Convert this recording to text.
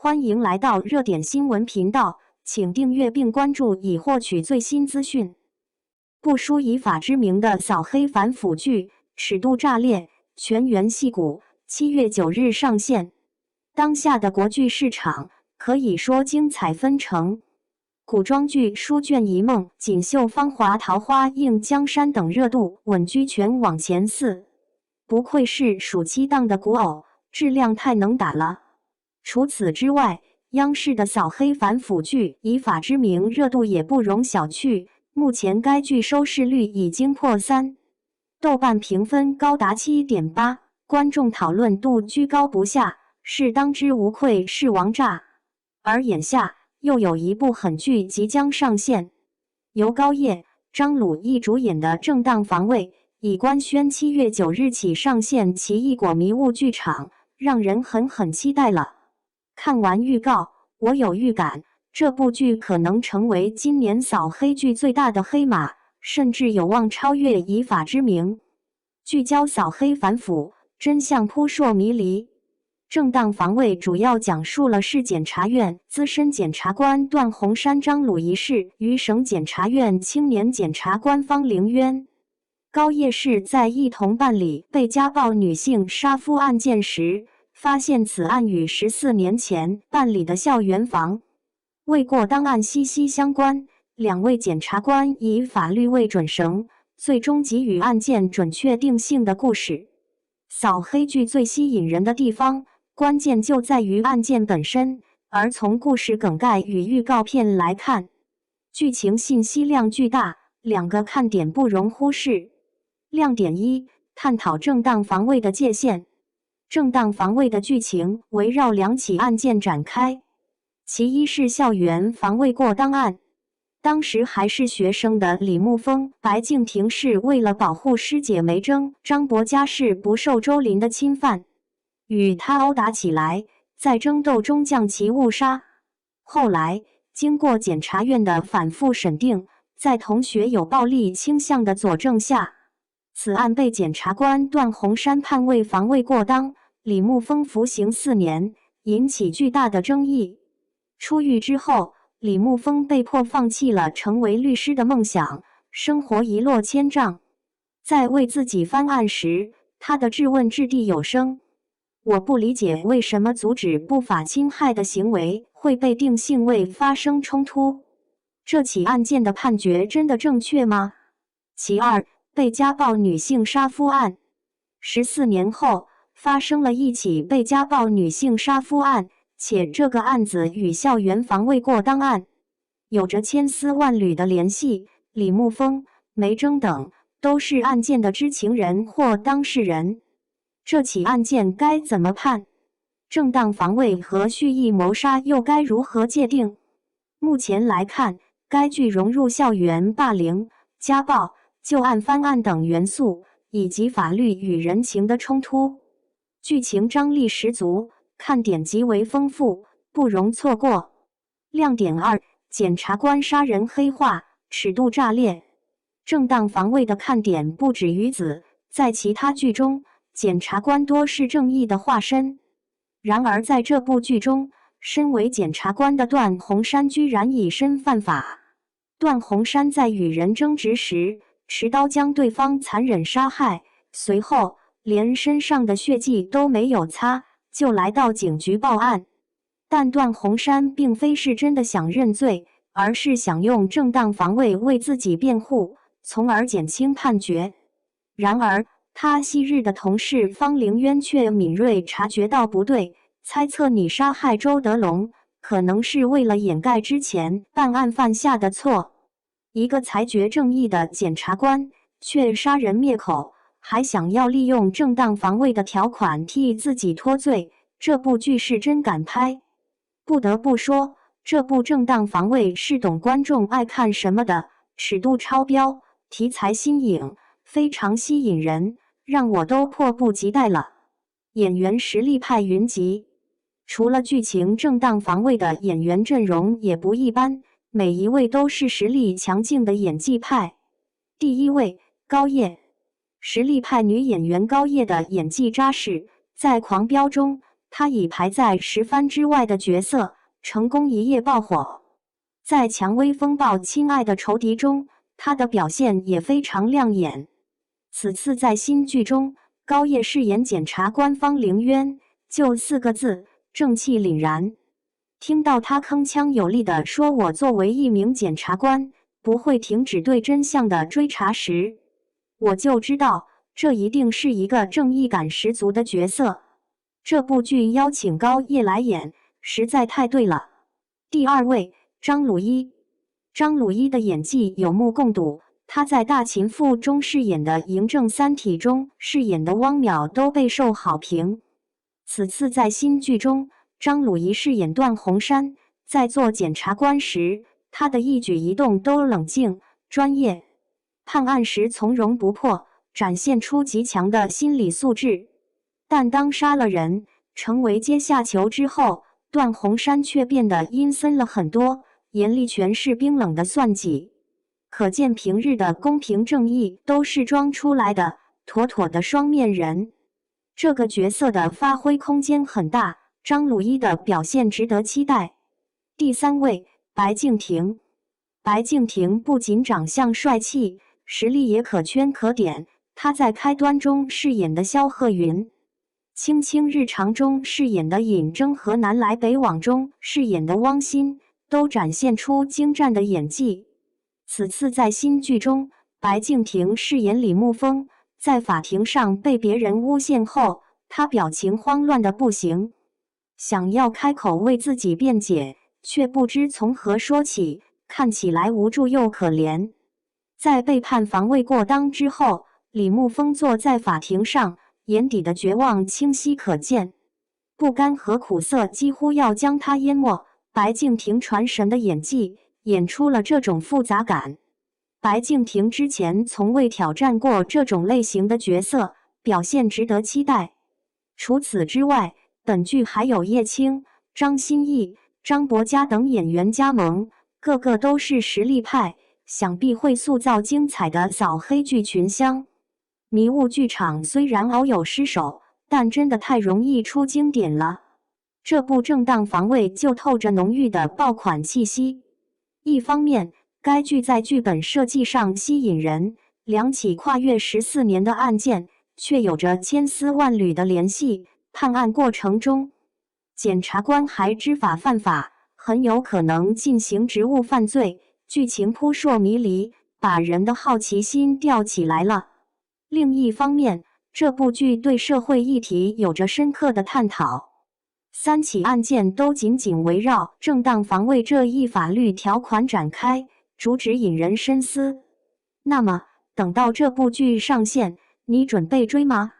欢迎来到热点新闻频道，请订阅并关注以获取最新资讯。不输以法之名的扫黑反腐剧尺度炸裂，全员戏骨，7月9日上线。当下的国剧市场可以说精彩纷呈，古装剧《书卷一梦》《锦绣芳华》《桃花映江山》等热度稳居全网前4，不愧是暑期档的古偶，质量太能打了。除此之外，央视的扫黑反腐剧《以法之名》热度也不容小觑，目前该剧收视率已经破3，豆瓣评分高达 7.8， 观众讨论度居高不下，是当之无愧是王炸。而眼下又有一部狠剧即将上线，由高叶、张鲁一主演的《正当防卫》已官宣7月9日起上线奇异果迷雾剧场，让人很期待了。看完预告，我有预感，这部剧可能成为今年扫黑剧最大的黑马，甚至有望超越《以法之名》。聚焦扫黑反腐，真相扑朔迷离。正当防卫主要讲述了市检察院资深检察官段洪山张鲁一事与省检察院青年检察官方凌渊、高叶氏在一同办理被家暴女性杀夫案件时，发现此案与14年前办理的校园防卫过当案息息相关，两位检察官以法律为准绳，最终给予案件准确定性的故事。扫黑剧最吸引人的地方，关键就在于案件本身，而从故事梗概与预告片来看，剧情信息量巨大，2个看点不容忽视。亮点1，探讨正当防卫的界限。正当防卫的剧情围绕2起案件展开，其一是校园防卫过当案。当时还是学生的李沐风、白敬亭是为了保护师姐梅珍，张博嘉是不受周林的侵犯，与他殴打起来，在争斗中将其误杀。后来经过检察院的反复审定，在同学有暴力倾向的佐证下，此案被检察官段洪山判为防卫过当，李沐风服刑4年，引起巨大的争议。出狱之后，李沐风被迫放弃了成为律师的梦想，生活一落千丈。在为自己翻案时，他的质问掷地有声：我不理解为什么阻止不法侵害的行为会被定性为发生冲突？这起案件的判决真的正确吗？其二，被家暴女性杀夫案。14年后，发生了一起被家暴女性杀夫案，且这个案子与校园防卫过当案有着千丝万缕的联系。李沐风、梅珍等都是案件的知情人或当事人。这起案件该怎么判？正当防卫和蓄意谋杀又该如何界定？目前来看，该剧融入校园霸凌、家暴、旧案翻案等元素，以及法律与人情的冲突，剧情张力十足，看点极为丰富，不容错过。亮点2，检察官杀人黑化，尺度炸裂。正当防卫的看点不止于此，在其他剧中，检察官多是正义的化身。然而在这部剧中，身为检察官的段洪山居然以身犯法。段洪山在与人争执时，持刀将对方残忍杀害，随后连身上的血迹都没有擦，就来到警局报案。但段洪山并非是真的想认罪，而是想用正当防卫为自己辩护，从而减轻判决。然而他昔日的同事方凌渊却敏锐察觉到不对，猜测你杀害周德龙可能是为了掩盖之前办案犯下的错。一个裁决正义的检察官却杀人灭口，还想要利用正当防卫的条款替自己脱罪，这部剧是真敢拍。不得不说，这部正当防卫是懂观众爱看什么的，尺度超标，题材新颖，非常吸引人，让我都迫不及待了。演员实力派云集，除了剧情正当防卫的演员阵容也不一般，每一位都是实力强劲的演技派。第一位，高叶。实力派女演员高叶的演技扎实，在《狂飙》中他以排在10番之外的角色，成功一夜爆火。在《蔷薇风暴》《亲爱的仇敌》中，他的表现也非常亮眼。此次在新剧中，高叶饰演检察官方凌渊，就4个字：正气凛然。听到他铿锵有力地说我作为一名检察官，不会停止对真相的追查时，我就知道这一定是一个正义感十足的角色。这部剧邀请高叶来演，实在太对了。第2位，张鲁一。张鲁一的演技有目共睹，他在《大秦赋》中饰演的嬴政，《三体》中饰演的汪淼都备受好评。此次在新剧中，张鲁一饰演段宏山，在做检察官时，他的一举一动都冷静专业，判案时从容不迫，展现出极强的心理素质。但当杀了人，成为阶下囚之后，段宏山却变得阴森了很多，眼里全是冰冷的算计。可见平日的公平正义都是装出来的，妥妥的双面人。这个角色的发挥空间很大，张鲁一的表现值得期待。第3位，白敬亭。白敬亭不仅长相帅气，实力也可圈可点。他在开端中饰演的萧鹤云，卿卿日常中饰演的尹征和南来北往中饰演的汪欣，都展现出精湛的演技。此次在新剧中，白敬亭饰演李沐风，在法庭上被别人诬陷后，他表情慌乱的不行，想要开口为自己辩解，却不知从何说起，看起来无助又可怜。在被判防卫过当之后，李沐风坐在法庭上，眼底的绝望清晰可见，不甘和苦涩几乎要将他淹没。白敬亭传神的演技演出了这种复杂感。白敬亭之前从未挑战过这种类型的角色，表现值得期待。除此之外，本剧还有叶青、张歆艺、张柏嘉等演员加盟，个个都是实力派，想必会塑造精彩的扫黑剧群像。迷雾剧场虽然偶有失手，但真的太容易出经典了。这部正当防卫就透着浓郁的爆款气息。一方面，该剧在剧本设计上吸引人，2起跨越14年的案件却有着千丝万缕的联系，判案过程中，检察官还知法犯法，很有可能进行职务犯罪，剧情扑朔迷离，把人的好奇心吊起来了。另一方面，这部剧对社会议题有着深刻的探讨。3起案件都紧紧围绕正当防卫这一法律条款展开，主旨引人深思。那么，等到这部剧上线，你准备追吗？